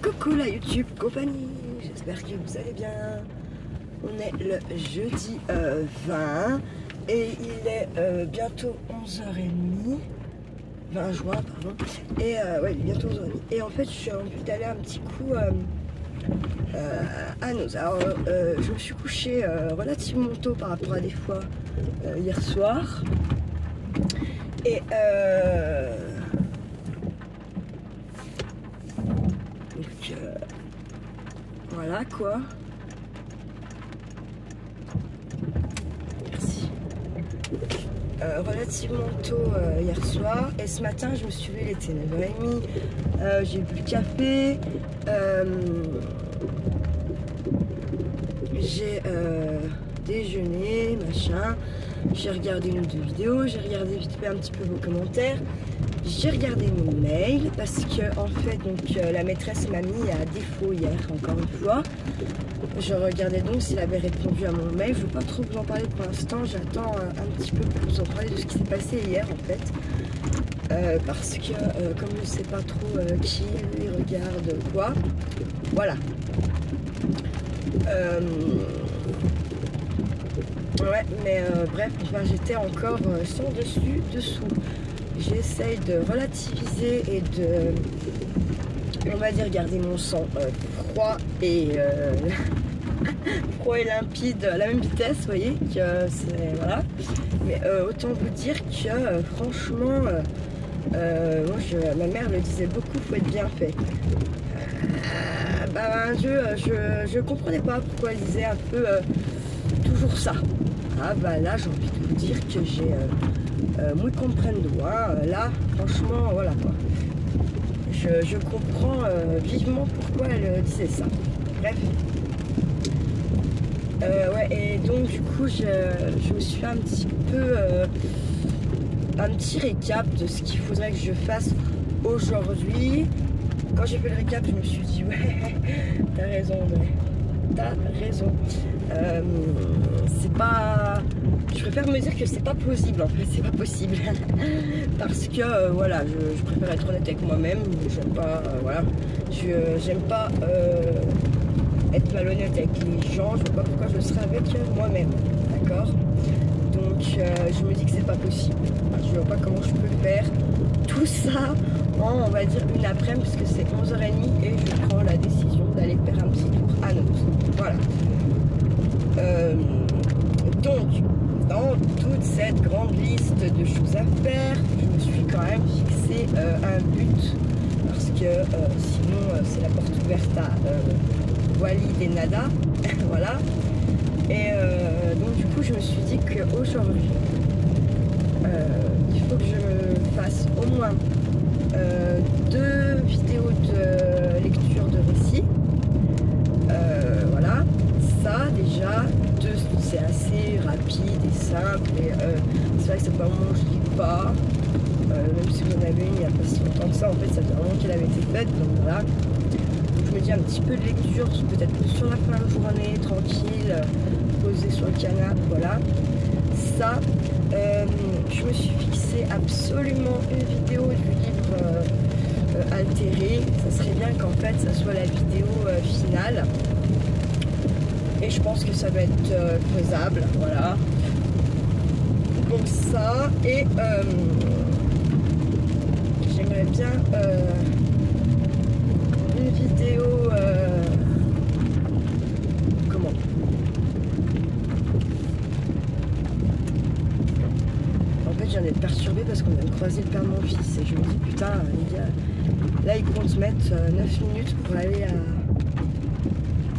Coucou la YouTube compagnie, j'espère que vous allez bien. On est le jeudi 20 et il est bientôt 11h30, 20 juin pardon. Et ouais, il est bientôt 11h30. Et en fait, j'ai envie d'aller un petit coup à Noz. Alors, je me suis couchée relativement tôt par rapport à des fois hier soir. Et voilà quoi. Merci. Relativement tôt hier soir. Et ce matin, je me suis levée, il était 9h30. J'ai bu le café. J'ai déjeuné, machin. J'ai regardé une ou deux vidéos. J'ai regardé vite fait un petit peu vos commentaires. J'ai regardé mon mail parce que en fait donc la maîtresse m'a mis à défaut hier encore une fois. Je regardais donc s'il avait répondu à mon mail. Je ne veux pas trop vous en parler pour l'instant. J'attends un petit peu pour vous en parler de ce qui s'est passé hier en fait. Parce que comme je ne sais pas trop qui les regarde quoi. Voilà. Ouais mais bref, enfin, j'étais encore sans dessus dessous. J'essaye de relativiser et de, on va dire, garder mon sang froid et froid et limpide à la même vitesse, vous voyez, que c'est, voilà. Mais autant vous dire que franchement, moi ma mère le disait beaucoup, faut être bien fait. Je comprenais pas pourquoi elle disait un peu toujours ça. Ah bah là j'ai envie de vous dire que j'ai moi comprendre là franchement voilà quoi, je comprends vivement pourquoi elle disait ça. Bref, ouais, et donc du coup je me suis fait un petit peu un petit récap de ce qu'il faudrait que je fasse aujourd'hui. Quand j'ai fait le récap, je me suis dit ouais, t'as raison, ouais. T'as raison. C'est pas. Je préfère me dire que c'est pas plausible en fait, c'est pas possible. Parce que voilà, je préfère être honnête avec moi-même. J'aime pas, voilà. J'aime pas être malhonnête avec les gens. Je vois pas pourquoi je serais avec moi-même. D'accord? Donc je me dis que c'est pas possible. Je vois pas comment je peux faire tout ça en, on va dire, une après-midi, puisque c'est 11h30 et je prends la décision d'aller faire un petit tour à Noz. Voilà. Donc, dans toute cette grande liste de choses à faire, je me suis quand même fixé un but, parce que sinon c'est la porte ouverte à Walid et Nada. Voilà. Et donc du coup je me suis dit qu'aujourd'hui il faut que je me fasse au moins 2 vidéos de lecture de récits. Voilà, ça déjà, c'est assez rapide et simple. Et c'est vrai que c'est pas un moment où je lis pas. Même si vous en avez une il n'y a pas si longtemps que ça, en fait ça fait un moment qu'elle avait été faite. Donc voilà. Je me dis un petit peu de lecture, peut-être sur la fin de journée, tranquille, posée sur le canapé, voilà. Ça, je me suis fixé absolument une vidéo du livre altéré. Ça serait bien qu'en fait ça soit la vidéo finale. Et je pense que ça va être faisable, voilà. Donc ça, et j'aimerais bien une vidéo comment en fait j'en ai perturbé parce qu'on vient de croiser le père de mon fils et je me dis putain les gars, là ils comptent mettre 9 minutes pour aller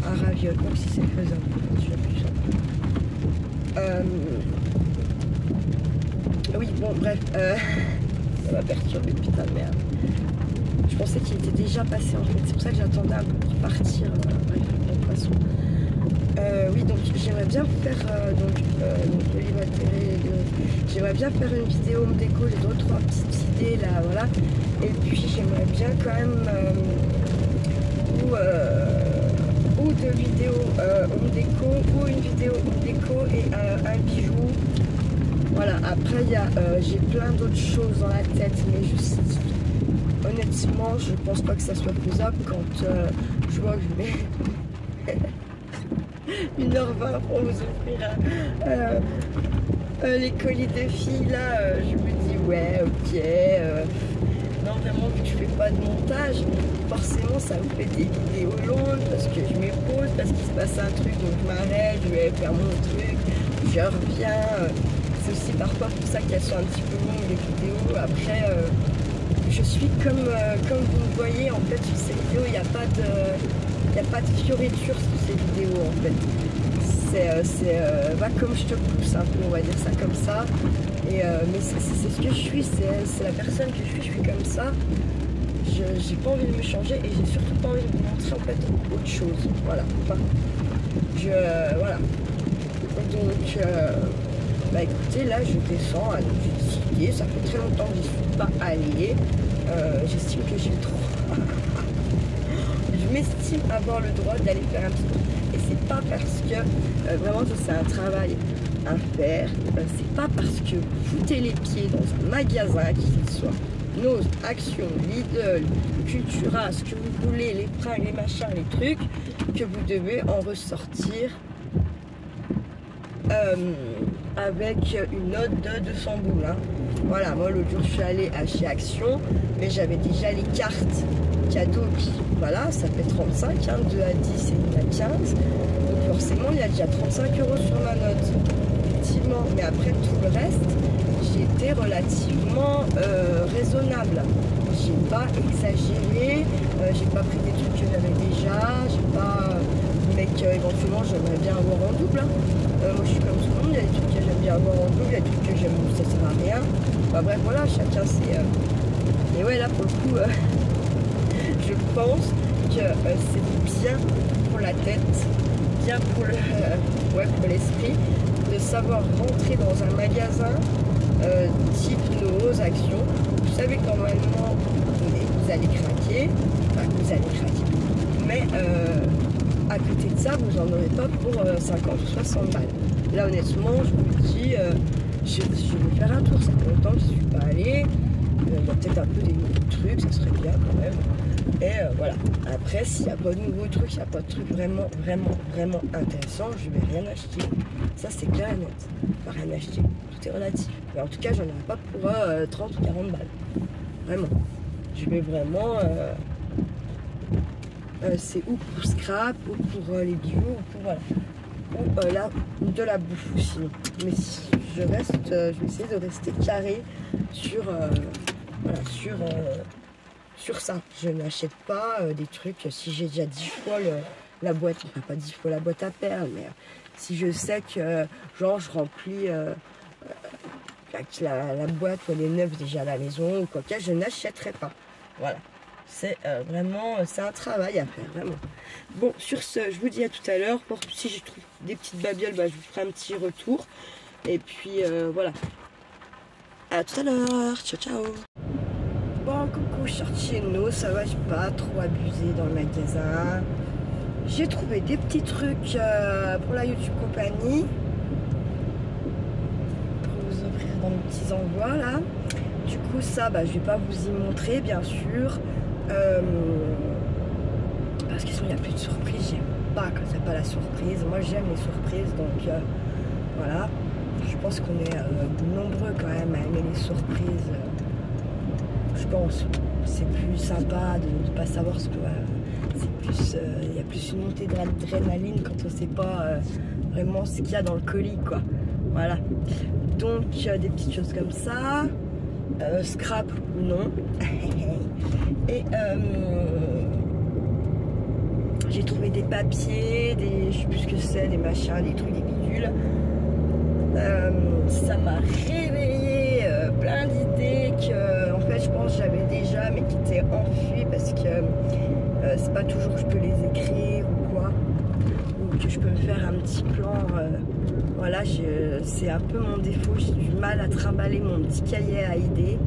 à Raviol, donc si c'est faisable je l'ai plus oui bon bref ça m'a perturbé putain de merde. Je pensais qu'il était déjà passé en fait, c'est pour ça que j'attendais un peu pour partir. Bref, de toute façon. Oui, donc j'aimerais bien faire donc le livre altéré. J'aimerais bien faire une vidéo home déco, j'ai 2-3 petites idées là, voilà. Et puis j'aimerais bien quand même ou 2 vidéos home déco, ou une vidéo home déco et un bijou. Voilà, après il y a j'ai plein d'autres choses dans la tête, mais juste honnêtement, je pense pas que ça soit faisable quand je vois que je mets 1h20 pour vous offrir les colis de filles là. Je me dis ouais, ok. Non, vraiment, vu que je fais pas de montage, forcément ça me fait des vidéos longues parce que je me pose, parce qu'il se passe un truc, donc je m'arrête, je vais faire mon truc, je reviens. C'est aussi parfois pour ça qu'elles sont un petit peu longues les vidéos. Après, je suis comme vous le voyez, en fait, sur ces vidéos, il n'y a pas de fioriture sur ces vidéos, en fait. Va comme je te pousse un peu, on va dire ça comme ça. Et, mais c'est ce que je suis, c'est la personne que je suis comme ça. J'ai pas envie de me changer et j'ai surtout pas envie de vous montrer en fait autre chose. Voilà. Enfin, voilà. Donc, bah écoutez, là je descends à l'université. Ça fait très longtemps que je suis pas allée. J'estime que j'ai le droit. Je m'estime avoir le droit d'aller faire un petit tour. Et c'est pas parce que vraiment c'est un travail à faire. C'est pas parce que vous foutez les pieds dans un magasin, qu'il soit Nose, Action, Lidl, Cultura, ce que vous voulez, les fringues, les machins, les trucs, que vous devez en ressortir avec une note de 200 boules. Hein. Voilà, moi l'autre jour je suis allée chez Action, mais j'avais déjà les cartes cadeaux qui, voilà, ça fait 35, hein, 2 à 10 et 1 à 15. Donc forcément, il y a déjà 35 € sur ma note. Effectivement, mais après tout le reste, j'ai été relativement raisonnable. J'ai pas exagéré, j'ai pas pris des trucs que j'avais déjà, j'ai pas... mais qu'éventuellement j'aimerais bien avoir en double. Hein. Moi je suis comme tout le monde, il y a des trucs que j'aime bien avoir en double, il y a des trucs que j'aime, ça sert à rien. Enfin, bref, voilà, chacun c'est... Et ouais, là pour le coup, je pense que c'est bien pour la tête, bien pour le, ouais, pour l'esprit, de savoir rentrer dans un magasin type Nose, Action. Vous savez que normalement vous allez craquer, enfin vous allez craquer, mais à côté de ça, vous n'en aurez pas pour 50 ou 60 balles. Là honnêtement, je vous dis, je vais faire un tour, ça fait longtemps que je ne suis pas allée. Il y a peut-être un peu des nouveaux trucs, ça serait bien quand même. Et voilà. Après, s'il n'y a pas de nouveaux trucs, il n'y a pas de trucs vraiment intéressants, je vais rien acheter. Ça, c'est clair et net. Je vais rien acheter. Tout est relatif. Mais en tout cas, j'en aurai pas pour 30 ou 40 balles. Vraiment. Je vais vraiment... c'est ou pour scrap, ou pour les bio, ou pour... Voilà. Ou là, de la bouffe aussi. Mais si je reste, je vais essayer de rester carré sur... voilà, sur ça. Je n'achète pas des trucs, si j'ai déjà 10 fois la boîte, enfin pas 10 fois la boîte à perles, mais si je sais que genre je remplis la boîte ou elle est neuve déjà à la maison ou quoi que je n'achèterai pas. Voilà. C'est vraiment, c'est un travail à faire, vraiment. Bon, sur ce, je vous dis à tout à l'heure. Si je trouve des petites babioles, bah, je vous ferai un petit retour. Et puis voilà. À tout à l'heure. Ciao, ciao. Bon, coucou, je suis sortie chez nous, ça va, j'ai pas trop abusé dans le magasin. J'ai trouvé des petits trucs pour la YouTube compagnie. Pour vous offrir dans mes petits envois, là. Du coup, ça, bah, je vais pas vous y montrer, bien sûr. Parce qu'il n'y a plus de surprise, j'aime pas quand il n'y a pas la surprise. Moi, j'aime les surprises, donc voilà. Je pense qu'on est nombreux quand même à aimer les surprises. Je pense c'est plus sympa de ne pas savoir ce que c'est plus il y a plus une montée d'adrénaline quand on ne sait pas vraiment ce qu'il y a dans le colis, quoi. Voilà, donc des petites choses comme ça, scrap ou non. Et j'ai trouvé des papiers, je sais plus ce que c'est, des machins, des trucs, des bidules. Ça m'a réveillé plein d'idées que en fait je pense que j'avais déjà mais qui étaient enfuies parce que c'est pas toujours que je peux les écrire ou quoi, ou que je peux me faire un petit plan. Voilà, c'est un peu mon défaut, j'ai du mal à trimballer mon petit cahier à idées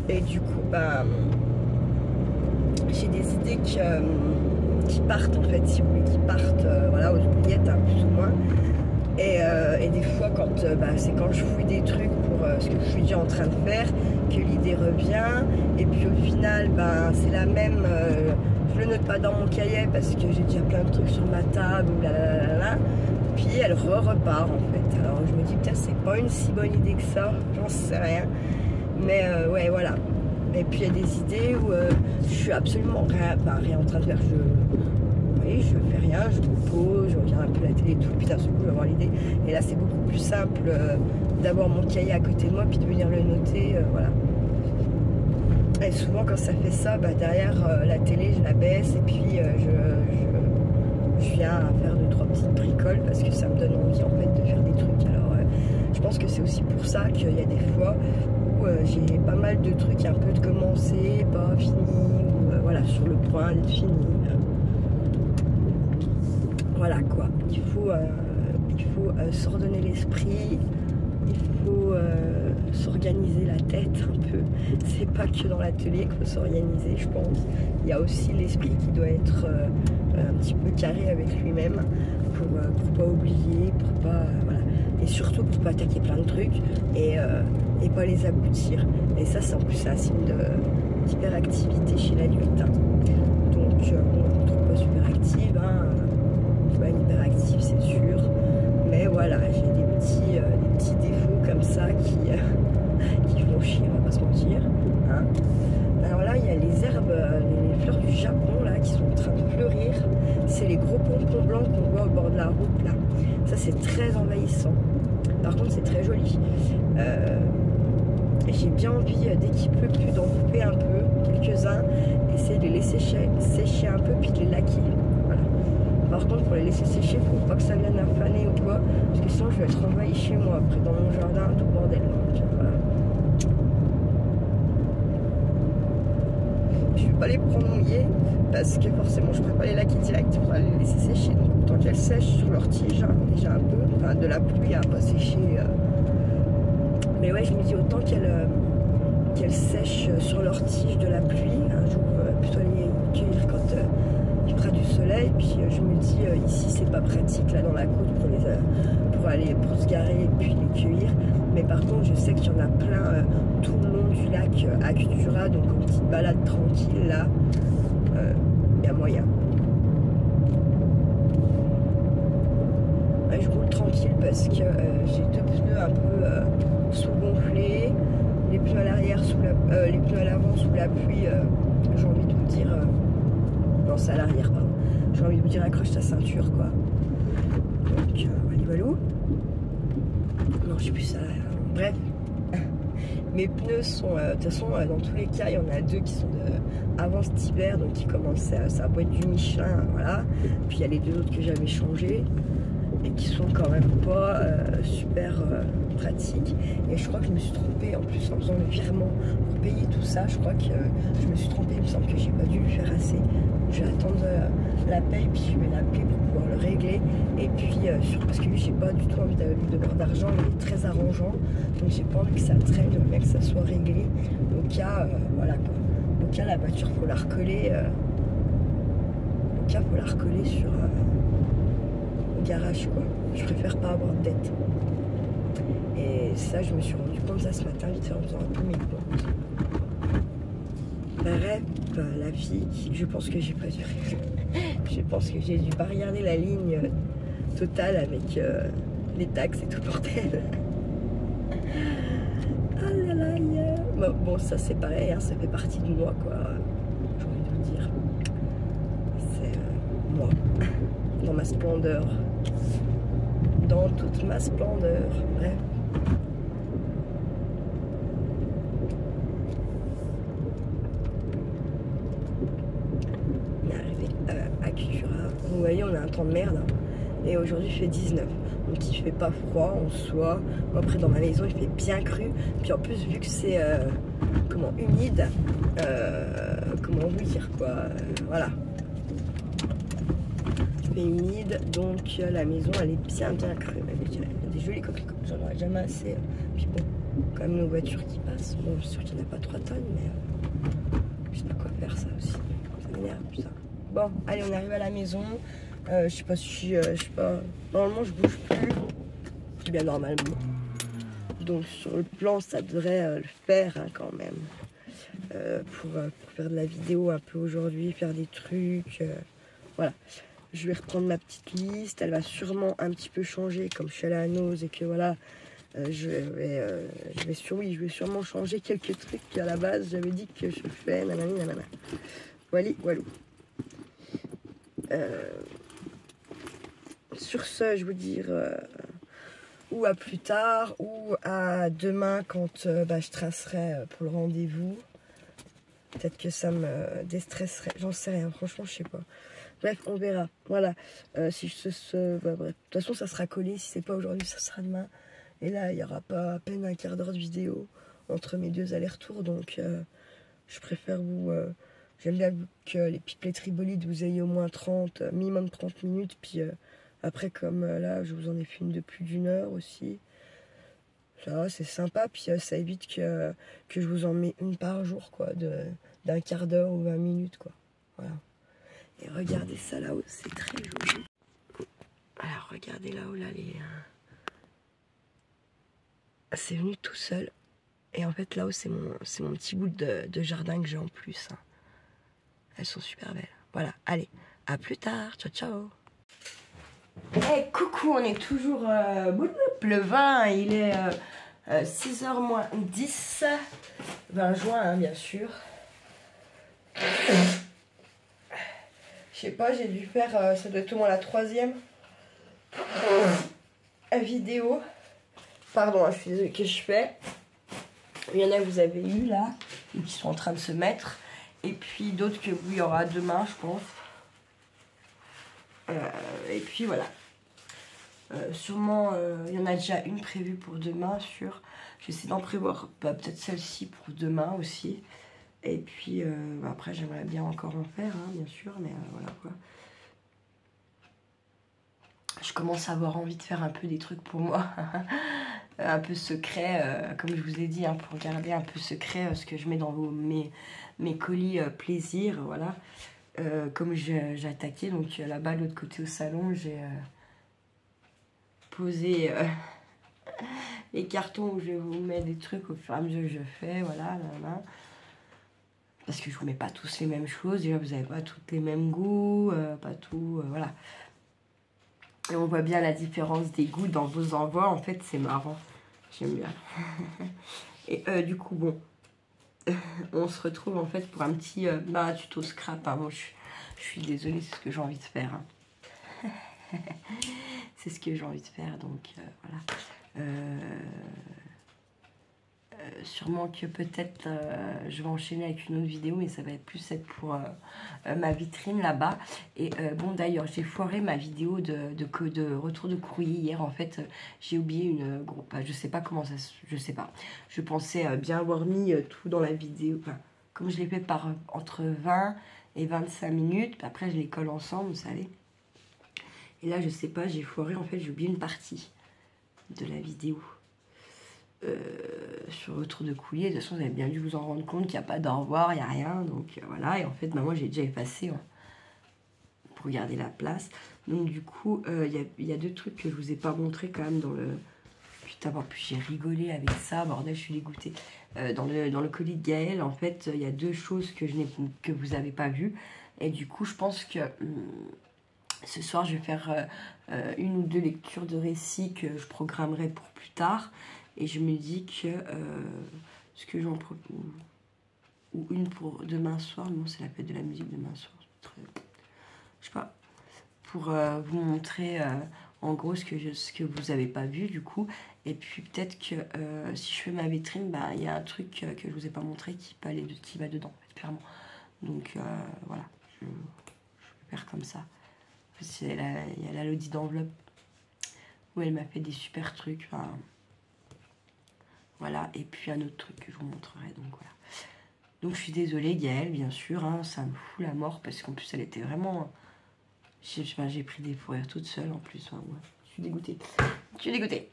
et du coup bah, j'ai des idées qui partent en fait, si vous voulez, qui partent voilà, aux oubliettes, hein, plus ou moins. Et des fois, c'est quand je fouille des trucs pour ce que je suis déjà en train de faire, que l'idée revient. Et puis au final, c'est la même. Je le note pas dans mon cahier parce que j'ai déjà plein de trucs sur ma table, blablabla. Puis elle repart en fait. Alors je me dis, putain, c'est pas une si bonne idée que ça, j'en sais rien. Mais ouais, voilà. Et puis il y a des idées où je suis absolument rien en train de faire. Je fais rien, je me pose, je regarde un peu la télé et tout, puis d'un seul coup, je vais avoir l'idée. Et là, c'est beaucoup plus simple d'avoir mon cahier à côté de moi, puis de venir le noter, voilà. Et souvent, quand ça fait ça, derrière la télé, je la baisse, et puis je viens à faire 2-3 petites bricoles, parce que ça me donne envie, en fait, de faire des trucs. Alors, je pense que c'est aussi pour ça qu'il y a des fois où j'ai pas mal de trucs un peu de commencer, pas fini, ou voilà, sur le point d'être fini. Voilà quoi, il faut s'ordonner l'esprit, il faut s'organiser la tête un peu. C'est pas que dans l'atelier qu'il faut s'organiser, je pense. Il y a aussi l'esprit qui doit être un petit peu carré avec lui-même pour pas oublier, pour pas voilà. Et surtout pour pas attaquer plein de trucs et pas les aboutir. Et ça, c'est en plus un signe d'hyperactivité chez l'adulte. Hein. Donc on ne trouve pas super active. Hein. Hyperactive, c'est sûr, mais voilà, j'ai des petits défauts comme ça qui font chier, on va pas se mentir. Hein. Alors là, il y a les herbes, les fleurs du Japon là qui sont en train de fleurir. C'est les gros pompons blancs qu'on voit au bord de la route là. Ça, c'est très envahissant. Par contre, c'est très joli. J'ai bien envie, dès qu'il pleut plus, d'en couper un peu, quelques-uns, essayer de les laisser sécher un peu, puis de les laquer. Voilà. Par contre, pour les laisser sécher, il ne faut pas que ça vienne à faner ou quoi, parce que sinon je vais être envahi chez moi, après dans mon jardin, tout bordel. Donc, voilà. Je ne vais pas les prendre mouillées, parce que forcément je ne pourrais pas les laquer direct, il faudra les laisser sécher. Donc tant qu'elles sèchent sur leur tige, hein, déjà un peu, enfin de la pluie à pas sécher. Mais ouais, je me dis autant qu'elles sèchent sur leur tige de la pluie, un jour plutôt les cueillir quand il fera du soleil. Puis je me dis ici c'est pas pratique là dans la côte pour se garer et puis les cueillir. Mais par contre je sais qu'il y en a plein tout le long du lac Actura, donc en petite balade tranquille là, il y a moyen. Ouais, je roule tranquille parce que j'ai deux pneus un peu sous-gonflés, les pneus à l'arrière les pneus à l'avant sous la pluie, j'ai envie de vous dire non, c'est à l'arrière, pardon. J'ai envie de vous dire accroche ta ceinture quoi. Donc voilà. Non, je sais plus ça. Bref, mes pneus sont de toute façon dans tous les cas il y en a deux qui sont avant cet hiver, donc qui commençaient ça va être du Michelin, voilà. Puis il y a les deux autres que j'avais changés et qui sont quand même pas super pratiques. Et je crois que je me suis trompée en plus en faisant le virement pour payer tout ça. Je crois que je me suis trompée, il me semble que j'ai pas dû le faire assez. Je vais attendre la paye, puis je vais l'appeler pour pouvoir le régler. Et puis parce que lui j'ai pas du tout envie de lui devoir d'argent, il est très arrangeant, donc j'ai pas envie que ça traîne, j'aimerais bien que ça soit réglé au cas voilà quoi. Au cas la voiture faut la recoller faut la recoller sur garage quoi. Je préfère pas avoir de dette. Et ça je me suis rendu compte ça ce matin vite fait en faisant un peu mes comptes. Bref, la fille, je pense que j'ai pas dû je pense que j'ai dû pas regarder la ligne totale avec les taxes et tout bordel. Ah là là, bon ça c'est pareil, hein, ça fait partie de moi quoi. J'ai envie de vous dire. C'est moi. Dans ma splendeur. Dans toute ma splendeur. Bref. On est arrivé à Actura. Vous voyez, on a un temps de merde. Hein. Et aujourd'hui, il fait 19. Donc, il fait pas froid en soi. Après, dans ma maison, il fait bien cru. Puis en plus, vu que c'est humide, comment vous dire quoi, voilà. Humide, donc la maison elle est bien crue. Il y a des jolis coquelicots, j'en aurais jamais assez. Puis bon, quand même nos voitures qui passent. Bon, je suis sûre qu'il n'y en a pas 3 tonnes, mais je sais pas quoi faire ça aussi. Ça m'énerve putain. Bon, allez, on arrive à la maison. Je sais pas si normalement je bouge plus. aussi bien normalement. Donc sur le plan, ça devrait le faire hein, quand même. Pour faire de la vidéo un peu aujourd'hui, faire des trucs. Voilà. Je vais reprendre ma petite liste. Elle va sûrement un petit peu changer comme je suis allée à Nose et que voilà. Je vais sûrement changer quelques trucs qu'à la base j'avais dit que je fais. Nanani, nanana. Voilà, voilà. Sur ce, je vous dire ou à plus tard ou à demain quand je tracerai pour le rendez-vous. Peut-être que ça me déstresserait, j'en sais rien, franchement je sais pas. Bref, on verra. Voilà. Si bref. De toute façon, ça sera collé. Si c'est pas aujourd'hui, ça sera demain. Et là, il n'y aura pas à peine un quart d'heure de vidéo entre mes deux allers-retours. Donc, je préfère vous... J'aime bien que les pipelets tribolides, vous ayez au moins 30, minimum 30 minutes. Puis après, comme là, je vous en ai fait une de plus d'1 heure aussi. Ça, c'est sympa. Puis ça évite que je vous en mets une par jour, quoi. D'un quart d'heure ou 20 minutes, quoi. Voilà. Et regardez ça là-haut, c'est très joli. Alors regardez là-haut, là, c'est venu tout seul. Et en fait là-haut, c'est mon petit bout de jardin que j'ai en plus. Hein. Elles sont super belles. Voilà, allez, à plus tard, ciao ciao. Hey, coucou, on est toujours le 20, il est 6h moins 10. 20 juin, hein, bien sûr. Je sais pas, j'ai dû faire, ça doit être au moins la 3e vidéo. Pardon, je suis désolée, que je fais. Il y en a que vous avez eu là, ou qui sont en train de se mettre. Et puis d'autres que il y aura demain, je pense. Et puis voilà. Sûrement, il y en a déjà une prévue pour demain, sûr. J'essaie d'en prévoir peut-être celle-ci pour demain aussi. Et puis après, j'aimerais bien encore en faire, hein, bien sûr, mais voilà quoi. Je commence à avoir envie de faire un peu des trucs pour moi, un peu secret, comme je vous ai dit, hein, pour garder un peu secret ce que je mets dans mes colis plaisir, voilà. Comme j'ai attaqué, donc là-bas, de l'autre côté au salon, j'ai posé les cartons où je vous mets des trucs au fur et à mesure que je fais, voilà, là. Parce que je vous mets pas tous les mêmes choses, déjà vous n'avez pas tous les mêmes goûts, pas tout, voilà. Et on voit bien la différence des goûts dans vos envois, en fait c'est marrant, j'aime bien. Et du coup bon, on se retrouve en fait pour un petit tuto scrap, hein. Bon, je suis désolée, c'est ce que j'ai envie de faire. Hein. C'est ce que j'ai envie de faire, donc voilà. Sûrement que peut-être je vais enchaîner avec une autre vidéo, mais ça va être plus pour ma vitrine là-bas. Et bon, d'ailleurs, j'ai foiré ma vidéo de retour de courrier hier. En fait, j'ai oublié une groupe. Je sais pas comment ça. Je sais pas. Je pensais bien avoir mis tout dans la vidéo. Enfin, comme je l'ai fait par entre 20 et 25 minutes. Puis après, je les colle ensemble, vous savez. Et là, je sais pas, j'ai foiré. En fait, j'ai oublié une partie de la vidéo. Sur retour de courrier, de toute façon vous avez bien dû vous en rendre compte qu'il n'y a pas d'au revoir, il n'y a rien, donc voilà. Et en fait moi j'ai déjà effacé pour garder la place. Donc du coup il y a 2 trucs que je vous ai pas montré quand même dans le... Putain, en plus j'ai rigolé avec ça, bordel, je suis dégoûtée. Dans le colis de Gaël, en fait il y a 2 choses que vous avez pas vues. Et du coup je pense que ce soir je vais faire 1 ou 2 lectures de récits que je programmerai pour plus tard. Et je me dis que ce que j'en propose, ou une pour demain soir, non, c'est la fête de la musique demain soir. Je sais pas, pour vous montrer en gros ce que vous avez pas vu du coup. Et puis peut-être que si je fais ma vitrine, bah il y a un truc que je vous ai pas montré qui va dedans, en fait, clairement. Donc voilà, je vais faire comme ça. Il y a la Lodi d'enveloppe où elle m'a fait des super trucs. Enfin, voilà, et puis un autre truc que je vous montrerai, donc voilà. Donc je suis désolée Gaëlle, bien sûr, hein, ça me fout la mort, parce qu'en plus elle était vraiment... J'ai pris des fous rires toute seule en plus, hein, ouais. Je suis dégoûtée. Je suis dégoûtée.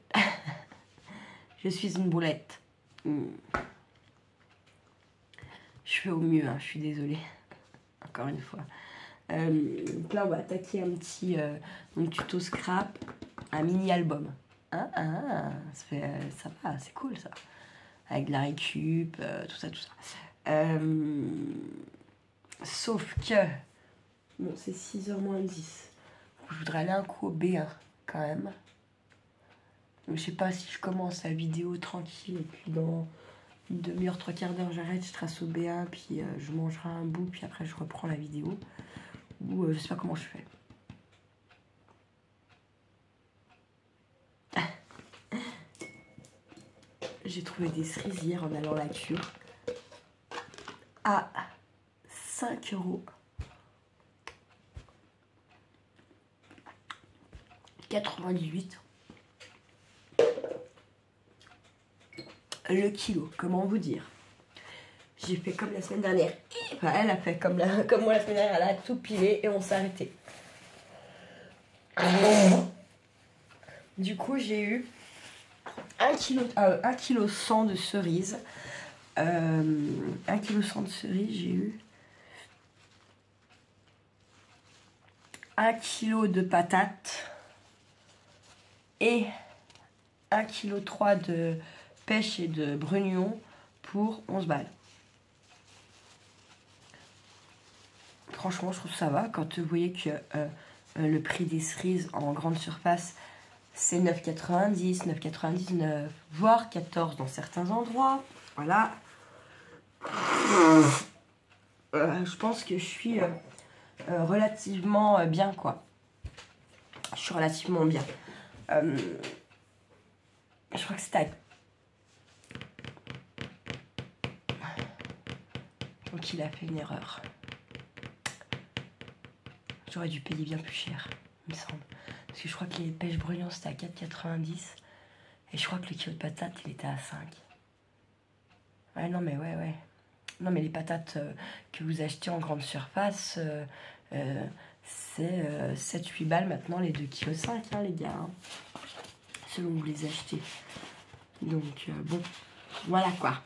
Je suis une boulette. Je fais au mieux, hein, je suis désolée. Encore une fois. Donc là on va attaquer un petit tuto scrap, un mini album. Ça va, c'est cool ça. Avec de la récup, tout ça, tout ça. Sauf que... Bon, c'est 6h moins 10. Je voudrais aller un coup au B1 quand même. Mais je sais pas si je commence la vidéo tranquille et puis dans une demi-heure, 3/4 d'heure, j'arrête, je trace au B1, puis je mangerai un bout, puis après je reprends la vidéo. Ou je sais pas comment je fais. J'ai trouvé des cerises hier en allant à la cure à 5,98 € le kilo. Comment vous dire? J'ai fait comme la semaine dernière. Enfin, elle a fait comme moi la semaine dernière. Elle a tout pilé et on s'est arrêté. Du coup, j'ai eu 1,1 kg de cerises. 1,1 kg de cerises, j'ai eu 1 kg de patates et 1,3 kg de pêche et de brugnons pour 11 balles. Franchement, je trouve que ça va. Quand vous voyez que le prix des cerises en grande surface, c'est 9,90, 9,99, voire 14 dans certains endroits. Voilà. Je pense que je suis relativement bien, quoi. Je suis relativement bien. Je crois que c'était... Donc il a fait une erreur. J'aurais dû payer bien plus cher, il me semble. Parce que je crois que les pêches brugnons c'était à 4,90. Et je crois que le kilo de patates il était à 5. Ouais, non mais ouais. Non mais les patates que vous achetez en grande surface, c'est 7-8 balles maintenant, les 2,5 kg, hein, les gars. Hein, selon vous les achetez. Donc bon, voilà quoi.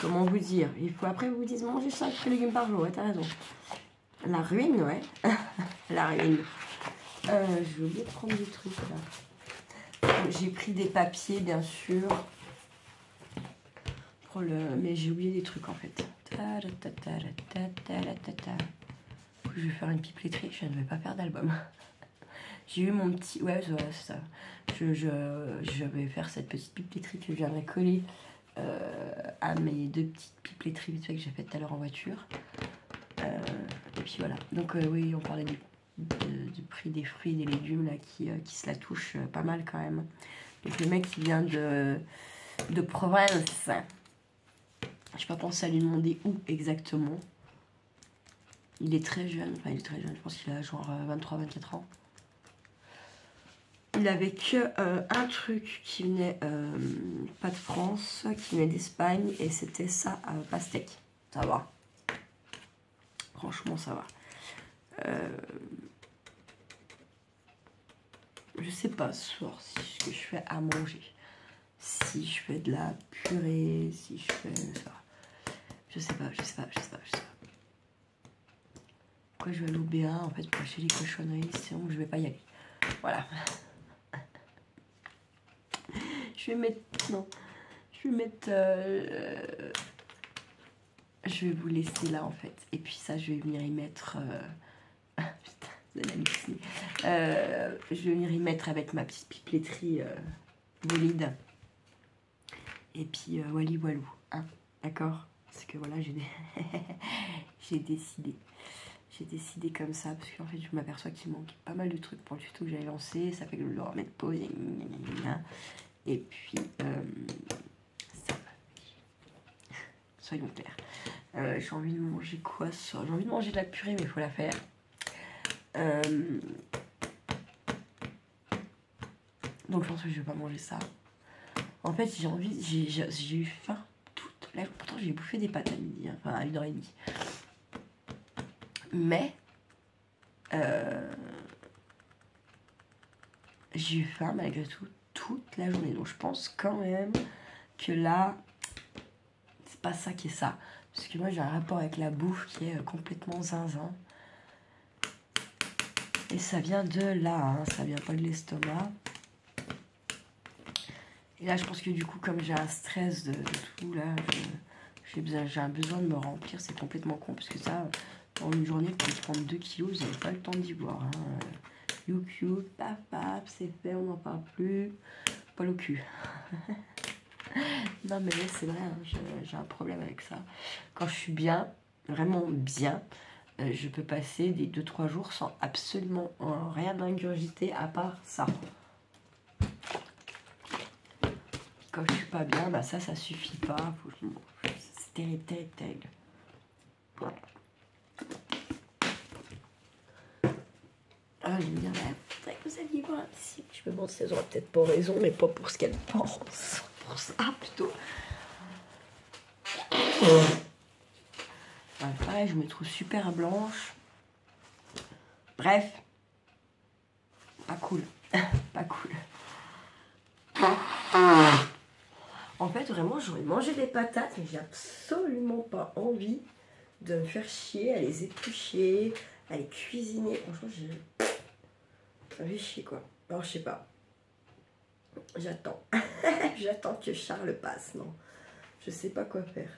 Comment vous dire? Il faut après vous dites manger 5 fruits et légumes par jour, ouais, t'as raison. La ruine, ouais. La ruine. J'ai oublié de prendre des trucs là. J'ai pris des papiers, bien sûr. Mais j'ai oublié des trucs en fait. Je vais faire une pipeleterie. Je ne vais pas faire d'album. J'ai eu mon petit... Ouais, c'est ça. Je vais faire cette petite pipeleterie que je viendrai coller à mes 2 petites pipeleteries vite fait que j'ai faites tout à l'heure en voiture. Et puis voilà. Donc oui, on parlait du prix des fruits et des légumes là, qui se la touche pas mal quand même. Donc le mec qui vient de province, j'ai pas pensé à lui demander où exactement. Il est très jeune, enfin il est très jeune, je pense qu'il a genre 23-24 ans. Il avait que un truc qui venait pas de France, qui venait d'Espagne, et c'était ça, pastèque. Ça va. Franchement, ça va. Je sais pas ce soir ce que je fais à manger. Si je fais de la purée, si je fais ça. Je sais pas. Pourquoi je vais aller au B1 en fait pour acheter les cochonneries, sinon je vais pas y aller. Voilà. Je vais mettre... Non. Je vais vous laisser là en fait. Et puis ça, je vais venir y mettre... Putain, c'est la mixie. Je vais venir y mettre avec ma petite pipeleterie bolide. Et puis wally walou. Hein, d'accord? Parce que voilà, j'ai décidé. J'ai décidé comme ça, parce qu'en fait, je m'aperçois qu'il manque pas mal de trucs pour le tuto que j'avais lancé. Ça fait que je vais le remettre pause. Et puis, ça va. Soyons clairs. J'ai envie de manger quoi ça? J'ai envie de manger de la purée, mais il faut la faire. Donc, je pense que je vais pas manger ça. En fait, j'ai eu faim toute la journée. Pourtant, j'ai bouffé des pâtes à midi, hein, enfin à 1h30. Mais j'ai eu faim malgré tout toute la journée. Donc je pense quand même que là, c'est pas ça qui est ça. Parce que moi j'ai un rapport avec la bouffe qui est complètement zinzin. Et ça vient de là, hein, ça vient pas de l'estomac. Et là, je pense que du coup, comme j'ai un stress de tout, là, j'ai un besoin de me remplir. C'est complètement con, parce que ça, en une journée, pour prendre 2 kilos, vous n'avez pas le temps d'y voir. Hein. You, paf, paf, c'est fait, on n'en parle plus. Pas le cul. Non, mais c'est vrai, hein, j'ai un problème avec ça. Quand je suis bien, vraiment bien, je peux passer des 2-3 jours sans absolument rien ingurgiter à part ça. Quand je suis pas bien, bah ça suffit pas. C'est terrible, terrible, terrible. Voilà. Ah, je me dis, faudrait que vous alliez voir ici. Je me demande si elles auraient peut-être pas raison, mais pas pour ce qu'elles pensent. Pour ça, plutôt. Pareil, je me trouve super blanche. Bref. Pas cool. Pas cool. En fait, vraiment, j'aurais mangé des patates, mais j'ai absolument pas envie de me faire chier à les éplucher, à les cuisiner. Franchement, ça fait chier, quoi. Alors, je sais pas. J'attends. J'attends que Charles passe, non. Je sais pas quoi faire.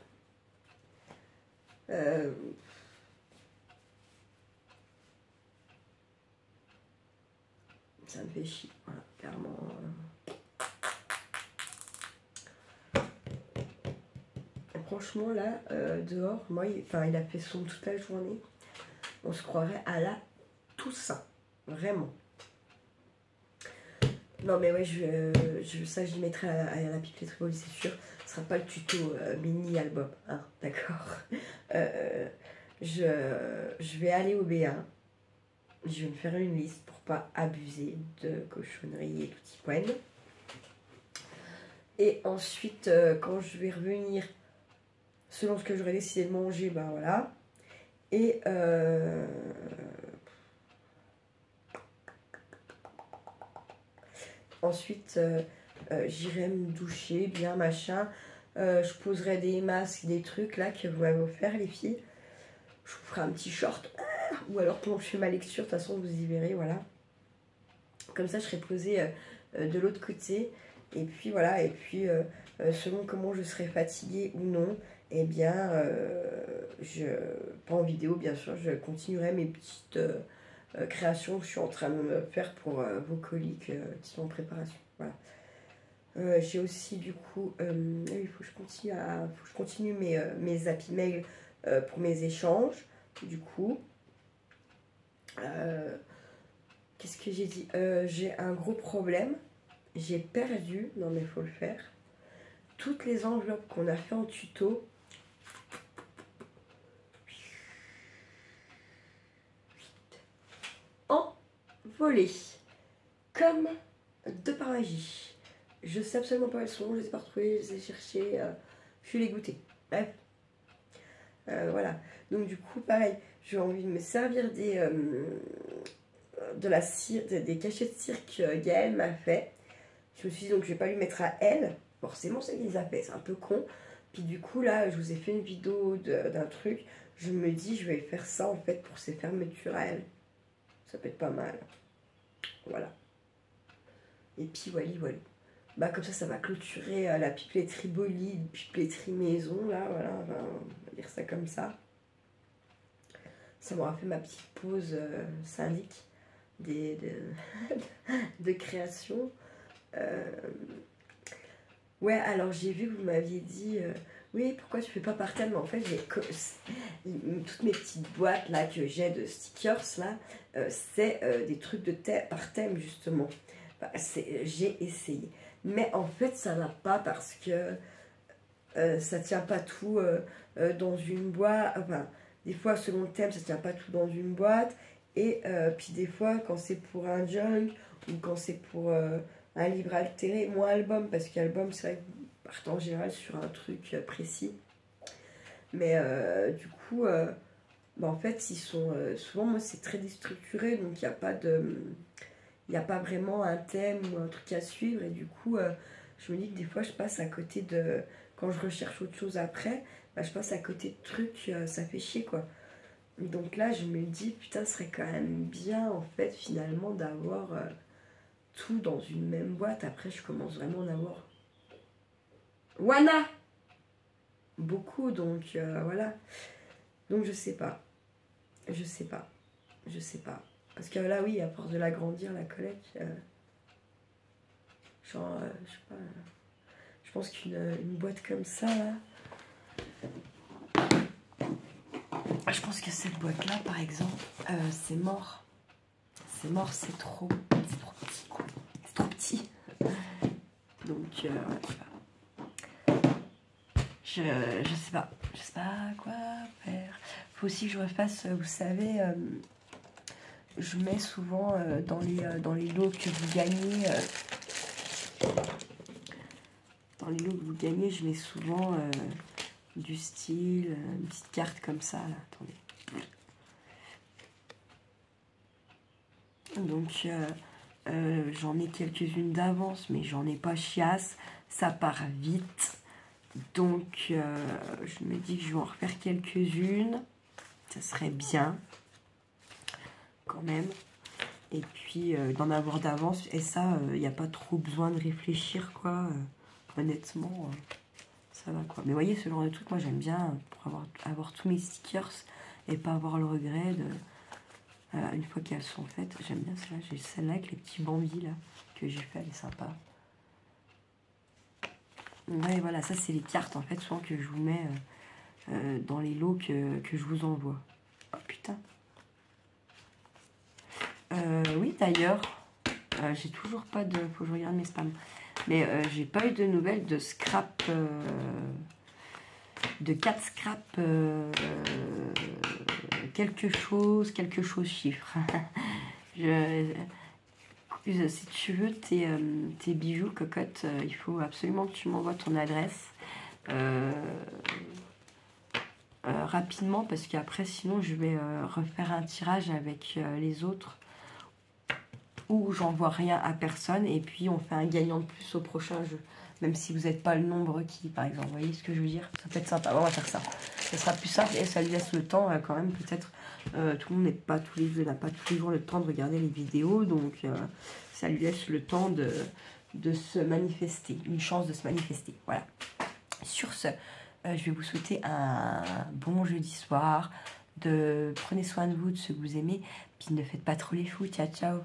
Ça me fait chier, voilà, clairement. Franchement, là, dehors, moi, il a fait son toute la journée. On se croirait à la Toussaint. Vraiment. Non, mais ouais, ça, j'y mettrai à la pipette Triboli, c'est sûr. Ce sera pas le tuto mini-album, hein, d'accord. Je vais aller au B1. Je vais me faire une liste pour pas abuser de cochonneries et tout y poème. Et ensuite, quand je vais revenir, selon ce que j'aurais décidé de manger, ben voilà. Et ensuite, j'irai me doucher, bien machin. Je poserai des masques, des trucs là que vous m'avez offert, les filles. Je vous ferai un petit short. Ou alors pendant que je fais ma lecture, de toute façon, vous y verrez, voilà. Comme ça, je serai posée de l'autre côté. Et puis voilà, et puis selon comment je serai fatiguée ou non, eh bien, pas en vidéo bien sûr, je continuerai mes petites créations que je suis en train de me faire pour vos colis qui sont en préparation. Voilà. J'ai aussi du coup, il faut que je continue mes Happy Mail pour mes échanges. Du coup, qu'est-ce que j'ai dit? J'ai un gros problème. J'ai perdu, non mais il faut le faire, toutes les enveloppes qu'on a fait en tuto. Envolées. Comme de par magie. Je sais absolument pas où elles sont, je les ai pas retrouvées, je les ai cherchées, je suis dégoûtée. Bref. Voilà. Donc du coup, pareil, j'ai envie de me servir des cachets de cirque Gaëlle m'a fait. Je me suis dit donc je vais pas lui mettre à elle. Forcément c'est qu'il les a fait, c'est un peu con. Puis du coup là je vous ai fait une vidéo d'un truc. Je me dis je vais faire ça en fait pour ses fermetures à elle. Ça peut être pas mal. Voilà. Et puis voilà. Bah comme ça va clôturer la pipletterie Boli, pipletterie maison là, voilà, on va dire ça comme ça. Ça m'aura fait ma petite pause syndic de création. Ouais, alors j'ai vu que vous m'aviez dit oui, pourquoi tu fais pas par thème? En fait, j'ai toutes mes petites boîtes là que j'ai de stickers là, c'est des trucs par thème justement. Bah, j'ai essayé, mais en fait ça n'a pas parce que ça tient pas tout dans une boîte. Enfin, des fois selon le thème ça tient pas tout dans une boîte, et puis des fois quand c'est pour un junk ou quand c'est pour un livre altéré, moins album, parce qu'album c'est vrai que partant en général sur un truc précis, mais du coup bah, en fait ils sont souvent, moi c'est très déstructuré, donc il n'y a pas vraiment un thème ou un truc à suivre, et du coup je me dis que des fois je passe à côté de, quand je recherche autre chose après, bah, je passe à côté de trucs, ça fait chier quoi. Donc là je me dis putain, ce serait quand même bien en fait finalement d'avoir tout dans une même boîte. Après je commence vraiment à en avoir Wana. Beaucoup, donc voilà. Donc je sais pas. Je sais pas. Je sais pas. Parce que là, oui, à force de l'agrandir, la collecte, genre, je sais pas. Je pense qu'une boîte comme ça, là. Je pense que cette boîte-là, par exemple, c'est mort. C'est mort, c'est trop petit, quoi. C'est trop petit. Donc, ouais, je sais pas. Je sais pas quoi faire. Faut aussi que je refasse, vous savez, je mets souvent dans les lots que vous gagnez. Dans les lots que vous gagnez, je mets souvent du style, une petite carte comme ça. Là. Attendez. Donc, j'en ai quelques-unes d'avance, mais j'en ai pas chiasse. Ça part vite. Donc, je me dis que je vais en refaire quelques-unes. Ça serait bien, quand même. Et puis, d'en avoir d'avance. Et ça, il n'y a pas trop besoin de réfléchir, quoi. Honnêtement, ça va, quoi. Mais vous voyez, ce genre de truc, moi, j'aime bien pour avoir tous mes stickers et pas avoir le regret de... une fois qu'elles sont faites, j'aime bien celle-là. J'ai celle-là avec les petits bambis là que j'ai fait, elle est sympa. Ouais, voilà, ça c'est les cartes en fait, souvent que je vous mets dans les lots que je vous envoie. Oh putain. Oui, d'ailleurs, j'ai toujours pas de. Faut que je regarde mes spams. Mais j'ai pas eu de nouvelles de scrap. De 4 scrap. Quelque chose chiffre. Si tu veux tes bijoux, cocotte, il faut absolument que tu m'envoies ton adresse rapidement parce qu'après, sinon, je vais refaire un tirage avec les autres où j'envoie rien à personne et puis on fait un gagnant de plus au prochain jeu. Même si vous n'êtes pas le nombre qui, par exemple. Vous voyez ce que je veux dire? Ça peut être sympa. On va faire ça. Ça sera plus simple et ça lui laisse le temps quand même. Peut-être tout le monde n'a pas tous les jours le temps de regarder les vidéos. Donc ça lui laisse le temps de se manifester. Une chance de se manifester. Voilà. Sur ce, je vais vous souhaiter un bon jeudi soir. Prenez soin de vous, de ceux que vous aimez. Puis ne faites pas trop les fous. Ciao, ciao.